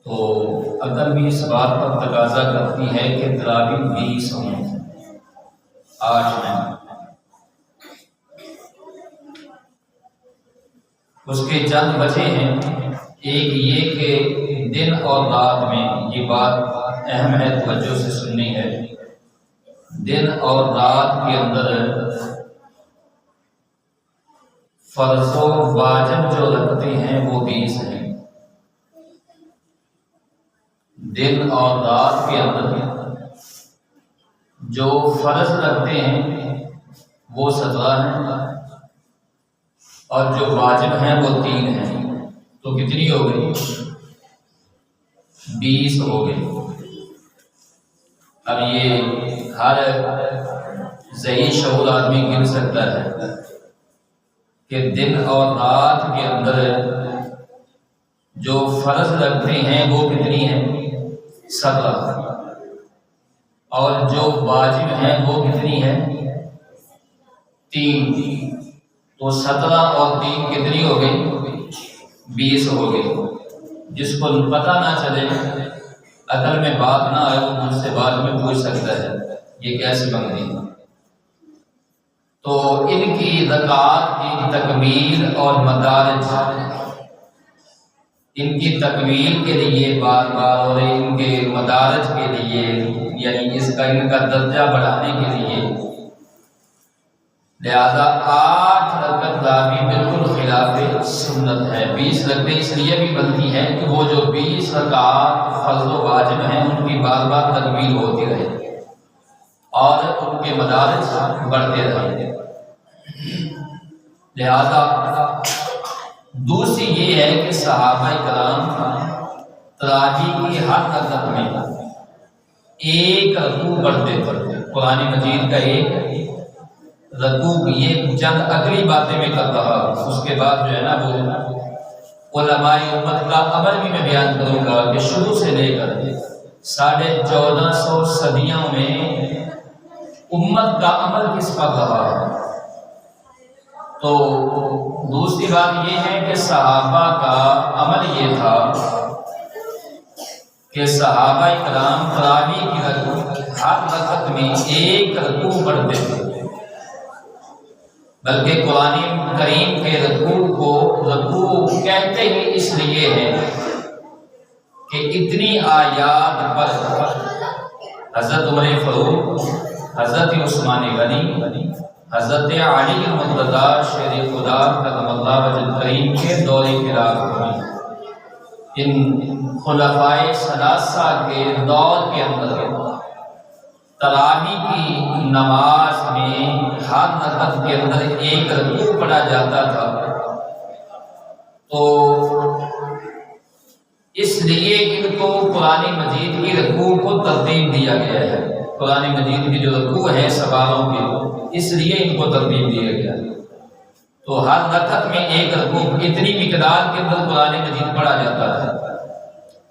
تو عقل بھی اس بات پر تقاضا کرتی ہے کہ تراویح 20 ہوں 8 میں۔ اس کے چند وجہ ہیں، ایک یہ کہ دن اور رات میں، یہ بات اہم ہے، توجہ سے سننی ہے، دن اور رات کے اندر فرض و واجب جو رکھتے ہیں وہ 20 ہیں۔ دن اور رات کے اندر جو فرض رکھتے ہیں وہ 17 ہیں، اور جو واجب ہیں وہ 3 ہیں، تو کتنی ہو گئی؟ 20 ہو گئی۔ اب یہ ہر ذہین شعور آدمی گن سکتا ہے کہ دن اور رات کے اندر جو فرض رکھتے ہیں وہ کتنی ہیں؟ 17، اور جو واجب ہیں وہ کتنی ہیں؟ 3۔ تو 17 اور 3 کتنی ہو گئی؟ 20 ہو گئی۔ جس کو پتہ نہ چلے، عقل میں بات نہ آئے، وہ مجھ سے بعد میں پوچھ سکتا ہے یہ کیسے بن گئی۔ تو ان کی رکعات کی تکمیل اور مدارج، ان کی تکمیل کے لیے بار بار اور ان کے مدارج کے لیے، یعنی ان کا درجہ بڑھانے کے لیے، لہذا 8 رکعت تراویح بالکل خلاف سنت ہے۔ 20 رکعتیں اس لیے بھی بنتی ہیں کہ وہ جو 20 رکعات فرض و واجب ہیں ان کی بار بار تکمیل ہوتی رہے اور ان کے مدارج بڑھتے رہے۔ لہذا دوسری یہ ہے کہ صحابہ کرام تراویح کی ہر رکعت میں ایک رکوع پڑھتے تھے۔ قرآن مجید کا ایک رکوع، یہ چند اگلی باتیں میں کر رہا ہوں، اس کے بعد جو ہے نا وہ علماء امت کا عمل بھی میں بیان کروں گا کہ شروع سے لے کر 1450 صدیوں میں امت کا عمل کس پر رہا ہے۔ تو دوسری بات یہ ہے کہ صحابہ کا عمل یہ تھا کہ صحابہ کرام تراویح کی ہر رکعت میں ایک رکوع پڑھتے تھے، بلکہ قرآن کریم کے رکوع کو رکوع کہتے ہی اس لیے ہے کہ اتنی آیات پر حضرت عمر فاروق، حضرت عثمان غنی، حضرت علی مرتضیٰ شیر خدا کرم اللہ وجہ کریم کے دور خلافت میں، ان خلفائے ثلاثہ کے دور کے اندر تراویح کی نماز میں ہر رکعت کے اندر ایک رکوع پڑھا جاتا تھا۔ تو اس لیے ان کو قرآن مجید کی رکوع کو ترتیب دیا گیا ہے۔ قرآن مجید کی جو رکوع ہے سوالوں کے، اس لیے ان کو ترتیب دیا گیا۔ تو ہر رکعت میں ایک رکوع، اتنی مقدار کے اندر قرآن مجید پڑھا جاتا تھا۔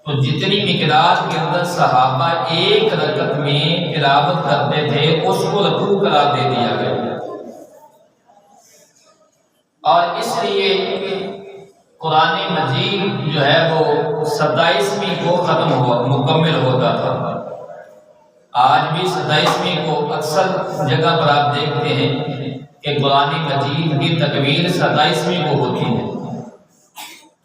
تو جتنی مقدار کے اندر صحابہ ایک رکعت میں تلاوت کرتے تھے اس کو رکوع قرار دے دیا گیا، اور اس لیے قرآن مجید جو ہے وہ 27ویں کو مکمل ہوتا تھا۔ آج بھی 27ویں کو اکثر جگہ پر آپ دیکھتے ہیں کہ قرآن مجید کی تکمیل 27ویں کو ہوتی ہے۔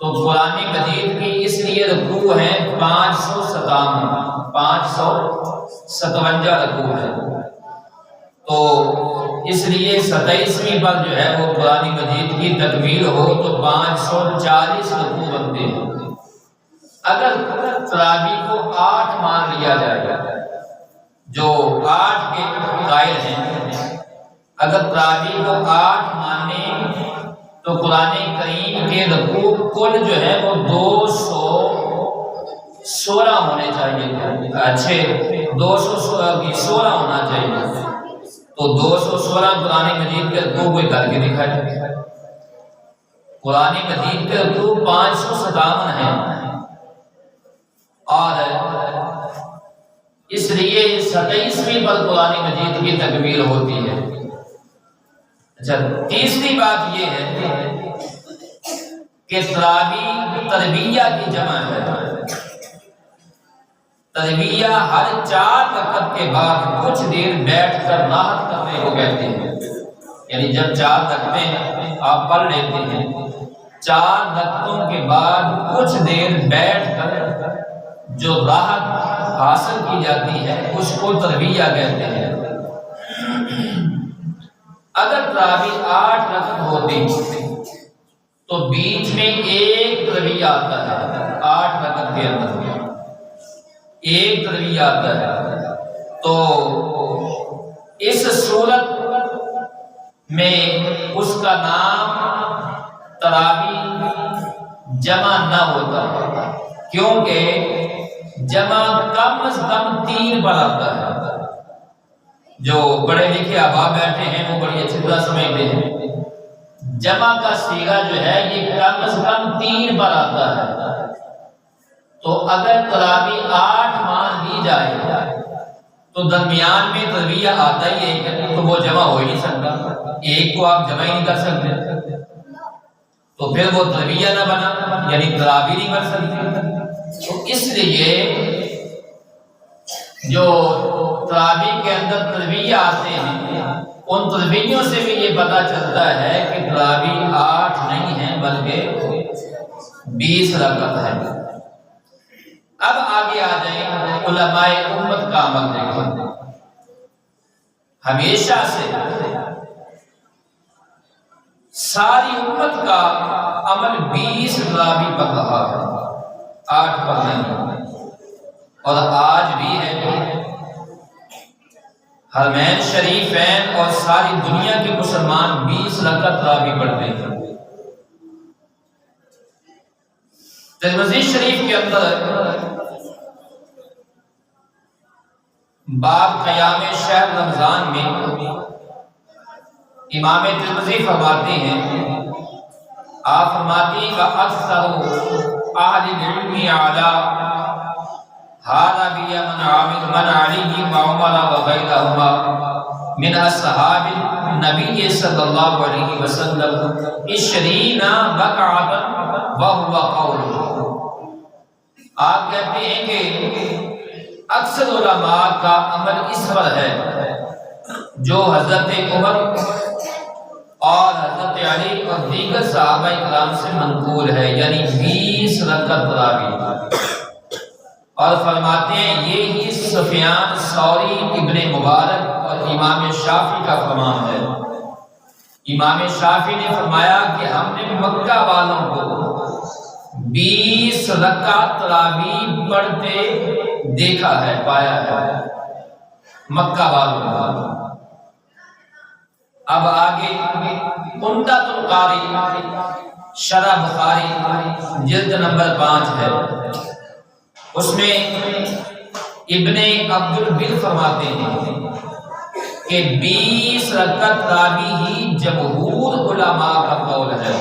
تو قرآن مجید کی اس لیے رکوع ہے 557 رکوع ہے۔ تو اس لیے 27ویں پر جو ہے وہ قرآن مجید کی تکمیل ہو تو 540 رکوع بنتے ہیں۔ اگر تراویح کو 8 مان لیا جائے، جو 8 کے قائل ہیں، اگر تراویح کو 8 مانے تو قرآن کریم کے رکوع کل جو ہے وہ 216 ہونے چاہیے، 216 ہونا چاہیے۔ تو 216 قرآن مجید کے رکوع کوئی کر کے دکھائے۔ قرآن مجید کے رکوع 557 ہیں، اور اس لیے 27ویں پر قرآن مجید کی تکمیل ہوتی ہے۔ اچھا، تیسری بات یہ ہے کہ تراویح تربیہ کی جمع ہے۔ ترویہ ہر 4 رکعت کے بعد کچھ دیر بیٹھ کر راحت کرنے کو کہتے ہیں۔ یعنی جب 4 رکعتیں آپ پڑھ لیتے ہیں، 4 رکعتوں کے بعد کچھ دیر بیٹھ کر جو راحت حاصل کی جاتی ہے اس کو ترویہ کہتے ہیں۔ اگر تراویح 8 رکعت ہوتی تو بیچ میں ایک ترویہ آتا ہے، 8 رکعت کے اندر ایک ترویہ آتا ہے، تو اس صورت میں اس کا نام تراویح جمع نہ ہوتا، کیونکہ جمع کم از کم 3 پر آتا ہے۔ جو بڑے لکھے احباب بیٹھے ہیں وہ بڑی اچھی طرح سمجھتے ہیں، جمع کا صیغہ جو ہے یہ کم از کم 3 پر آتا ہے۔ تو اگر تراویح 8 مان لی جائے تو درمیان میں ترویہ آتا ہی ہے، تو وہ جمع ہو ہی نہیں سکتا، ایک کو آپ جمع ہی نہیں کر سکتے، تو پھر وہ ترویہ نہ بنا، یعنی تراویح نہیں بن سکتی۔ تو اس لیے جو تراویح کے اندر ترویہ آتے ہیں ان ترویوں سے بھی یہ پتہ چلتا ہے کہ تراویح 8 نہیں ہے بلکہ 20 رکعت ہے۔ اب آگے آ جائیں علماء امت کا عمل دیکھیں۔ ہمیشہ سے ساری امت کا عمل 20 تراویح پر رہا ہے، 8 پر نہیں، اور آج بھی ہے۔ حرمین شریفین اور ساری دنیا کے مسلمان 20 رکعت تراویح پڑھتے ہیں۔ ترمذی شریف کے اندر باب قیام شہر رمضان میں امام ترمذی فرماتے ہیں، آپ فرماتے ہیں وَأَكْثَرُ أَهْلِ الْعِلْمِ عَلَىٰ هَذَا بِيَ مَنْ عَلِيِّ وَعُمَرَ وَغَيْرَهُمَا مِنْ أَصْحَابِ النَّبِيِّ صلی اللہ علیہ وسلم 20 رکعۃ وَهُوَ قَوْلُهُ۔ آپ کہتے ہیں کہ اکثر علماء کا عمل اس پر ہے جو حضرت عمر اور حضرت علی اور دیگر صحابہ کرام سے منقول ہے، یعنی 20 رکعت تراویح۔ اور فرماتے ہیں یہی سفیان ثوری، ابن مبارک اور امام شافعی کا فرمان ہے۔ امام شافعی نے فرمایا کہ ہم نے مکہ والوں کو 20 رکعت تراویح پڑھتے دیکھا ہے، پایا ہے، مکہ والوں کا۔ اب آگے عمدۃ القاری شرح بخاری جلد نمبر 5 ہے، اس میں ابن عبد البر فرماتے ہیں کہ 20 رکعت تراویح ہی جمہور علماء کا قول ہے۔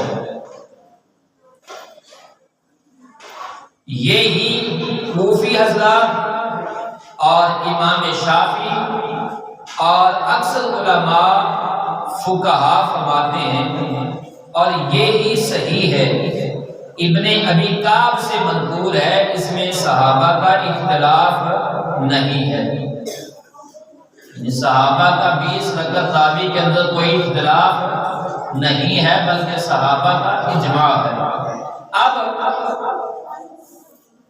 یہی کوفی حضرات اور امام شافعی اور اکثر علماء فقہا فرماتے ہیں، اور یہی صحیح ہے۔ ابن ابی کعب سے منقول ہے، اس میں صحابہ کا اختلاف نہیں ہے، صحابہ کا 20 رکعت تراویح کے اندر کوئی اختلاف نہیں ہے، بلکہ صحابہ کا اجماع ہے۔ اب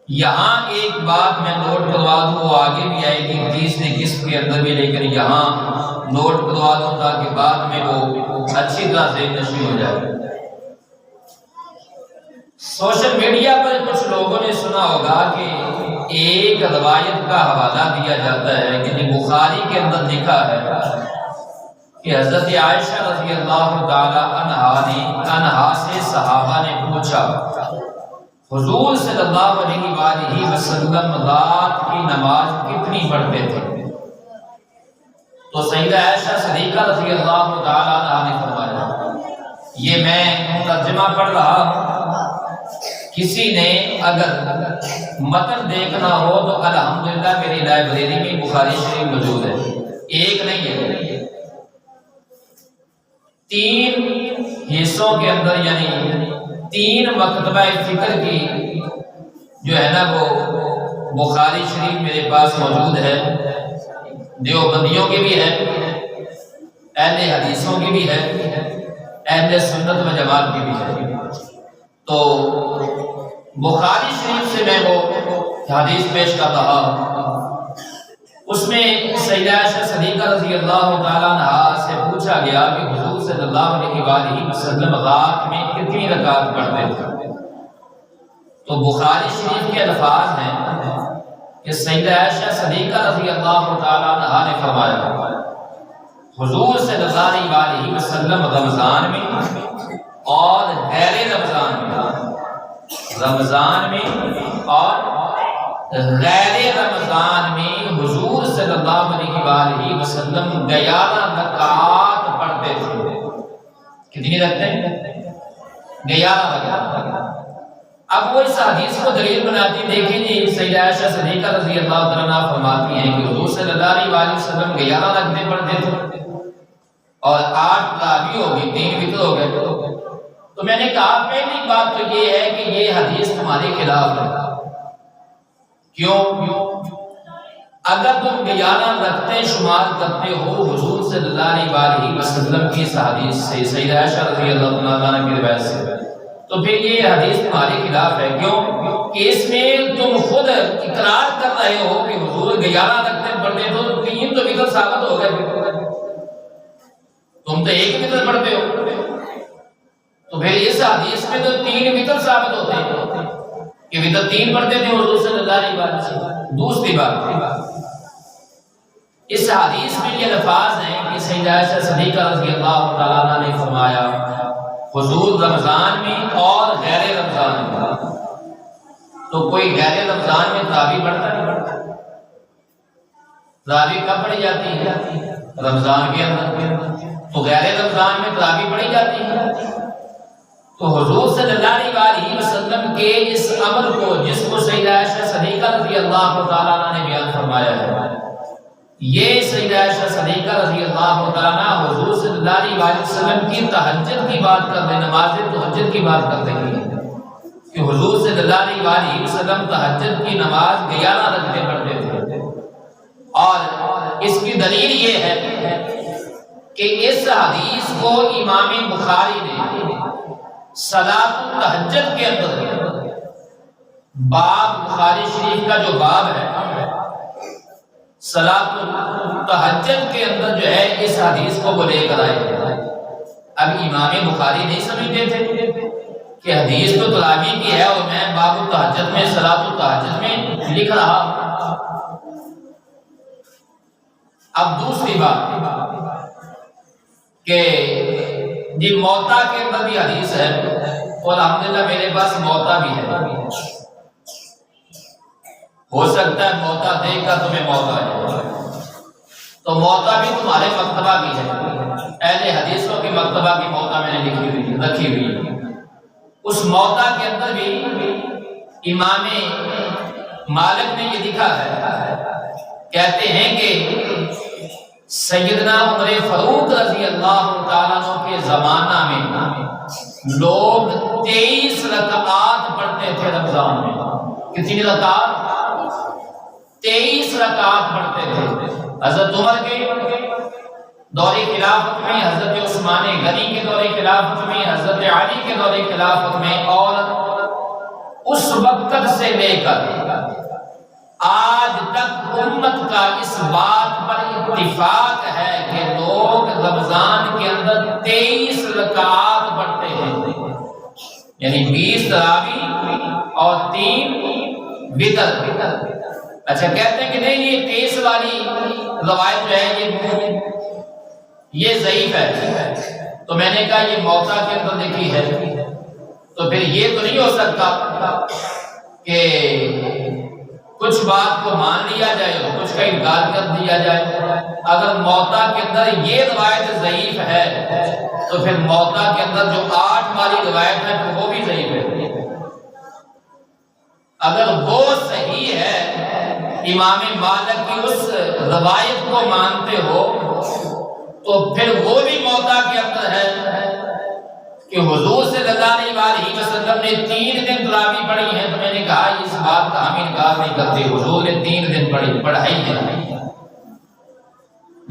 یہاں ایک بات میں نوٹ کروا دوں، وہ آگے بھی آئے گی 30ویں قسط کے اندر بھی، لیکن یہاں نوٹ کروا دوں تاکہ بعد میں وہ اچھی طرح ذہن نشین ہو جائے۔ سوشل میڈیا پر کچھ لوگوں نے سنا ہوگا کہ ایک روایت کا حوالہ دیا جاتا ہے کہ بخاری کے اندر لکھا ہے کہ حضرت عائشہ رضی اللہ تعالی عنہا سے صحابہ نے پوچھا حضور صلی اللہ علیہ وآلہ وسلم رات کی نماز کتنی پڑھتے تھے؟ تو سیدہ عائشہ صدیقہ رضی اللہ تعالی عنہا نے فرمایا، یہ میں ترجمہ پڑھ رہا ہوں، کسی نے اگر متن دیکھنا ہو تو الحمدللہ میری لائبریری میں بخاری شریف موجود ہے، ایک نہیں ہے، 3 حصوں کے اندر، یعنی 3 مکتبہ فکر کی جو ہے نا وہ بخاری شریف میرے پاس موجود ہے، دیوبندیوں کی بھی ہے، اہل حدیثوں کی بھی ہے، اہل سنت و جماعت کی بھی ہے۔ تو بخاری شریف سے میں وہ حدیث پیش کر رہا ہوں، اس میں سیدہ عائشہ صدیقہ رضی اللہ تعالیٰ عنہا سے پوچھا گیا کہ حضور صلی اللہ علیہ وآلہ وسلم رات میں کتنی رکعت پڑھتے تھے؟ تو بخاری شریف کے الفاظ ہیں کہ سیدہ عائشہ صدیقہ رضی اللہ تعالیٰ عنہا نے فرمایا حضور صلی اللہ علیہ وسلم رمضان میں اور غیر رمضان میں اور غیر رمضان میں حضور صلی اللہ علیہ وسلم 11 رکعات پڑھتے تھے۔ کتنی رکھتے ہیں؟ 11 رکعات۔ اب وہ اس حدیث کو دلیل بناتی، دیکھیں جی سیدہ عائشہ صدیقہ رضی اللہ تعالیٰ عنہا فرماتی ہیں کہ حضور صلی اللہ علیہ وسلم 11 رکعتیں پڑھتے تھے اور 8 تراویح ہو گئی، 3 وتر ہو گئے۔ تو میں نے کہا پہلی بات تو یہ ہے کہ یہ حدیث تمہارے خلاف ہے۔ کیوں؟ اگر تم 11 رکعتیں شمار کرتے ہو حضور صلی اللہ علیہ وسلم کی اس حدیث سے، سیدہ عائشہ رضی اللہ عنہا کی روایت سے، تو پھر یہ حدیث تمہارے خلاف ہے۔ کیوں کہ اس میں تم خود اقرار کر رہے ہو کہ حضور 11 رکعتیں پڑھتے تو 3 تو وتر ثابت ہو گئے، تم تو 1 وتر پڑھتے ہو، تو پھر اس حدیث میں تو 3 وتر ثابت ہوتے ہیں کہ وتر 3 پڑھتے تھے حضور صلی اللہ علیہ وسلم۔ دوسری بات، اس حدیث میں یہ الفاظ ہیں کہ سیدہ عائشہ صدیقہ رضی اللہ تعالیٰ عنہ نے فرمایا حضور رمضان میں اور غیر رمضان میں، تو کوئی غیر رمضان میں تراویح پڑھتا نہیں؟ تراویح کب پڑھی جاتی ہے؟ رمضان کے اندر، تو غیر رمضان میں تراویح پڑھی جاتی ہے۔ تو حضور صلی اللہ علیہ وسلم کے اس امر کو، جس کو سیدہ عائشہ صدیقہ رضی اللہ تعالیٰ عنہ نے بیان فرمایا ہے، یہ سیدہ عائشہ صدیقہ رضی اللہ تعالیٰ عنہ حضور صلی اللہ علیہ وسلم کی تہجد کی بات کر رہے ہیں، نماز تہجد کی بات کر رہے ہیں کہ حضور صلی اللہ علیہ وسلم تہجد کی نماز 11 رکعتیں پڑھتے تھے۔ اور اس کی دلیل یہ ہے کہ اس حدیث کو امام بخاری نے صلاۃ التہجد کے اندر باب، بخاری شریف کا جو باب ہے صلاۃ التہجد کے اندر جو ہے اس حدیث کو وہ لے کر آئے۔ اب امام بخاری نہیں سمجھتے تھے کہ حدیث تو تراویح کی ہے اور میں باب التہجد میں صلاۃ التہجد میں لکھ رہا ہوں۔ اب دوسری بات کہ جی موتا کے اندر بھی حدیث ہے، اور الحمدللہ میرے پاس موتا بھی ہے، ہو سکتا ہے موتا دیکھ کر تمہیں موتا ہے، تو موتا بھی تمہارے مکتبہ بھی ہے، اہل حدیثوں کے مکتبہ کی موتا میں نے رکھی ہوئی ہے۔ اس موتا کے اندر بھی امام مالک نے یہ لکھا ہے، کہتے ہیں کہ سیدنا عمر فاروق رضی اللہ تعالیٰ عنہ کے زمانہ میں لوگ 23 رکعات پڑھتے تھے رمضان میں۔ کتنی رکعات؟ 23 رکعات پڑھتے تھے۔ حضرت عمر کے دور خلافت میں، حضرت عثمان غنی کے دور خلافت میں، حضرت علی کے دور خلافت میں، اور اس وقت سے لے کر آج تک امت کا اس بات پر اتفاق ہے کہ لوگ رمضان کے اندر 23 رکعات پڑھتے ہیں، یعنی 20 تراویح اور 3 وتر۔ اچھا کہتے ہیں کہ نہیں یہ 23 والی روایت جو ہے یہ ضعیف ہے، تو میں نے کہا یہ موتا کے اندر لکھی ہے، تو پھر یہ تو نہیں ہو سکتا کہ کچھ بات کو مان لیا جائے اور کچھ کا انکار کر دیا جائے۔ اگر موتا کے اندر یہ روایت ضعیف ہے تو پھر موتا کے اندر جو 8 والی روایت ہے وہ بھی ضعیف ہے۔ اگر وہ صحیح ہے، امام مالک کی اس روایت کو مانتے ہو، تو پھر وہ بھی موتا کے اندر ہے کہ حضور صلی اللہ علیہ وسلم نے 3 دن تراویح پڑھی ہے، تو میں نے کہا اس بات کا ہم انکار نہیں کرتے، حضور نے 3 دن پڑھائی ہے،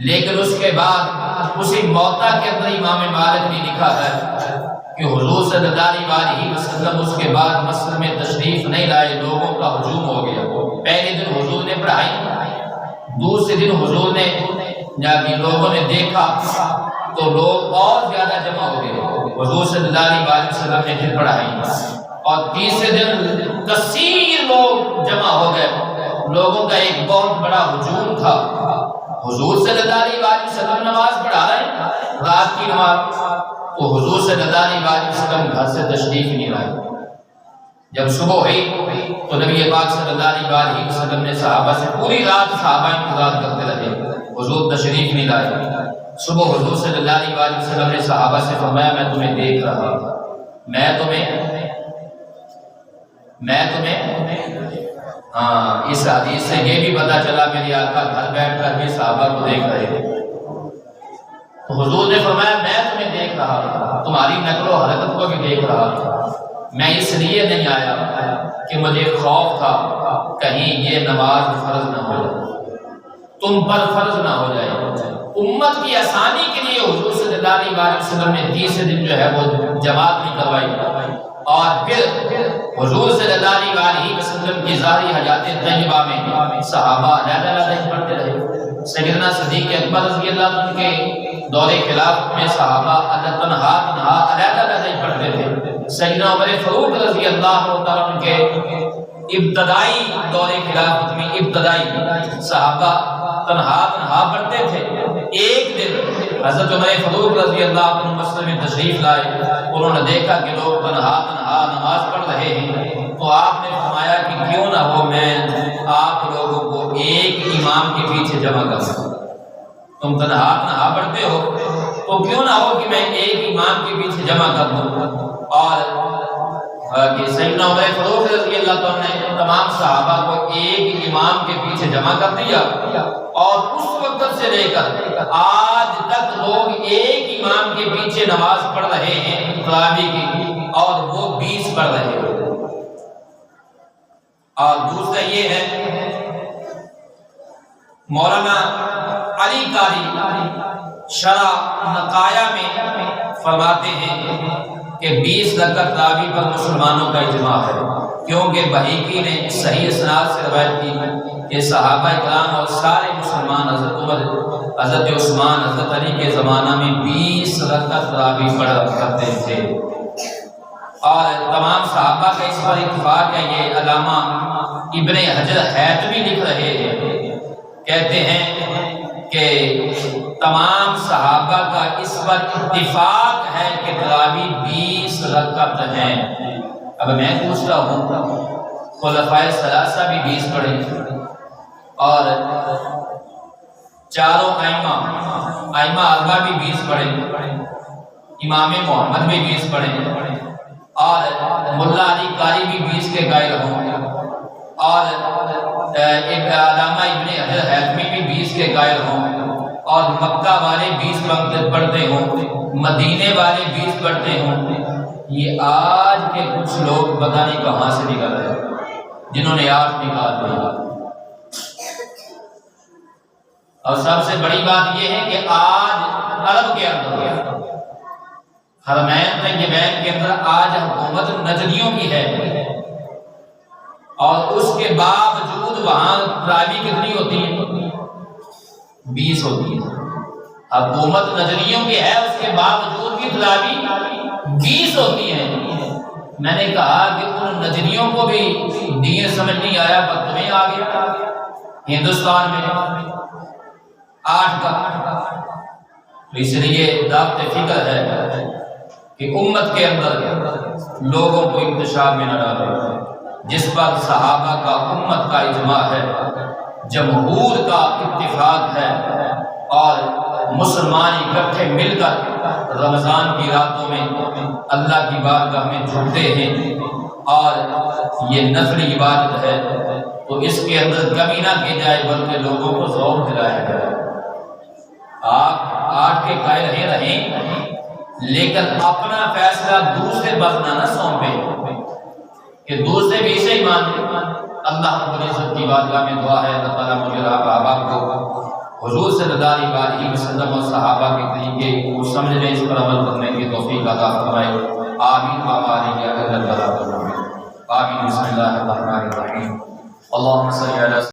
لیکن اس کے بعد اسی موطا کے اندر امام مالک نے لکھا ہے کہ حضور صلی اللہ علیہ وسلم اس کے بعد مسجد میں تشریف نہیں لائے، لوگوں کا ہجوم ہو گیا۔ پہلے دن حضور نے پڑھائی، دوسرے دن حضور نے جب لوگوں نے دیکھا تو لوگ اور زیادہ جمع ہو گئے، حضور صلی اللہ علیہ وسلم نے پھر پڑھائی، اور تیسرے دن کثیر لوگ جمع ہو گئے، لوگوں کا ایک بہت بڑا ہجوم تھا۔ حضور صلی اللہ علیہ وسلم نماز پڑھا رہے ہیں، رات کی نماز، تو حضور صلی اللہ علیہ وسلم گھر سے تشریف نہیں لائے۔ جب صبح ہوئی تو نبی پاک صلی اللہ علیہ وسلم نے صحابہ سے پوری رات صحابہ انتظار کرتے رہے، حضور تشریف نہیں لائے۔ صبح حضور صلی اللہ علیہ وسلم نے صحابہ سے فرمایا میں تمہیں دیکھ رہا تھا، میں تمہیں اس حدیث سے یہ بھی پتا چلا میری آقا گھر بیٹھ کر بھی صحابہ کو دیکھ رہے تھے۔ تو حضور نے فرمایا میں تمہیں دیکھ رہا تھا، تمہاری نقل و حرکت کو بھی دیکھ رہا تھا، میں اس لیے نہیں آیا کہ مجھے خوف تھا کہیں یہ نماز فرض نہ ہو جائے، تم پر فرض نہ ہو جائے۔ امت کی آسانی کے لیے حضور صلی اللہ علیہ وسلم نے تیسرے دن جو ہے وہ جماعت نہیں کروائی، اور پھر حضور صلی اللہ علیہ وسلم کی ظاہری حیات طیبہ میں صحابہ علیحدہ پڑھتے رہے۔ سیدنا صدیق اکبر رضی اللہ عنہ کے دور خلافت میں صحابہ تنہا علیحدہ پڑھتے تھے۔ سیدنا عمر فاروق رضی اللہ عنہ کے ابتدائی دور خلافت میں ابتدائی صحابہ تنہا پڑھتے تھے۔ ایک دن حضرت عمر فاروق رضی اللہ عنہ مسجد میں تشریف لائے، انہوں نے دیکھا کہ لوگ تنہا نماز پڑھ رہے ہیں، تو آپ نے فرمایا کہ کیوں نہ ہو میں آپ لوگوں کو ایک امام کے پیچھے جمع کر سکوں، تم تنہا پڑھتے ہو تو کیوں نہ ہو کہ میں ایک امام کے پیچھے جمع کر دوں۔ اور کہ سیدنا عمر فاروق رضی اللہ عنہ نے تمام صحابہ کو ایک امام کے پیچھے جمع کر دیا، اور اس وقت سے لے کر آج تک لوگ ایک امام کے پیچھے نماز پڑھ رہے ہیں تراویح کی، اور وہ 20 پڑھ رہے ہیں۔ اور دوسرا یہ ہے مولانا علی قاری شرح نقایا میں فرماتے ہیں کہ 20 رکعت تراویح پر مسلمانوں کا اجماع ہے، کیونکہ بحیقی نے صحیح اسناد سے روایت کی کہ صحابہ کرام اور سارے مسلمان حضرت عمر، حضرت عثمان، حضرت علی کے زمانہ میں 20 رکعت تراویح پڑھا کرتے تھے، اور تمام صحابہ کا اس پر اتفاق ہے۔ یہ علامہ ابن حجر حیثمی لکھ رہے ہیں، کہتے ہیں کہ تمام صحابہ کا اس پر اتفاق ہے کہ تراویح 20 رکعت ہیں۔ اب میں پوچھتا ہوں خلفائے ثلاثہ بھی 20 پڑھے، اور چاروں ائمہ اربعہ بھی 20 پڑھے، امام محمد بھی 20 پڑھے، اور ملا علی قاری بھی 20 کے قائل ہوں، اور ایک علامہ ابن حجر حیثمی بھی 20 کے قائل ہوں، اور مکہ والے 20 پڑھتے ہوں، مدینے والے 20 پڑھتے ہوں۔ یہ آج کے کچھ لوگ پتہ نہیں کہاں سے نکل رہے ہیں، جنہوں نے 8 نکال دیا۔ اور سب سے بڑی بات یہ ہے کہ آج عرب کے اندر حرمین طیبین کے اندر آج حکومت نجدیوں کی ہے، اور اس کے باوجود وہاں تراویح کتنی ہوتی ہے؟ 20 ہوتی ہے۔ حکومت نجدیوں کی ہے، اس کے باوجود بھی تراویح 20 ہوتی ہے۔ میں نے کہا کہ ان نجدیوں کو بھی دین سمجھ نہیں آیا، پر تمہیں آ گیا۔ ہندوستان میں 8 کا، اس لیے دعوت فکر ہے کہ امت کے اندر لوگوں کو انتشار میں نہ ڈالے، جس پر صحابہ کا امت کا اجماع ہے، جمہور کا اتفاق ہے، اور مسلمان اکٹھے مل کر رمضان کی راتوں میں اللہ کی بارگاہ میں جھکتے ہیں، اور یہ نفلی عبادت ہے، تو اس کے اندر کمی نہ کی جائے بلکہ لوگوں کو ذوق دلایا جائے۔ آپ 8 کے قائل رہیں، لیکن اپنا فیصلہ دوسرے پر نہ سونپے کہ دوسرے بھی اسے ایمان دے۔ اللہ رب العزت کی بارگاہ میں دعا ہے اللہ تعالیٰ مجھے اور آپ کو حضور صلی اللہ علیہ وسلم اور صحابہ کے طریقے کو سمجھنے، اس پر عمل کرنے کی توفیق عطا فرمائے۔ آمین آمین یا اللہ تعالیٰ آمین۔ بسم اللہ الرحمن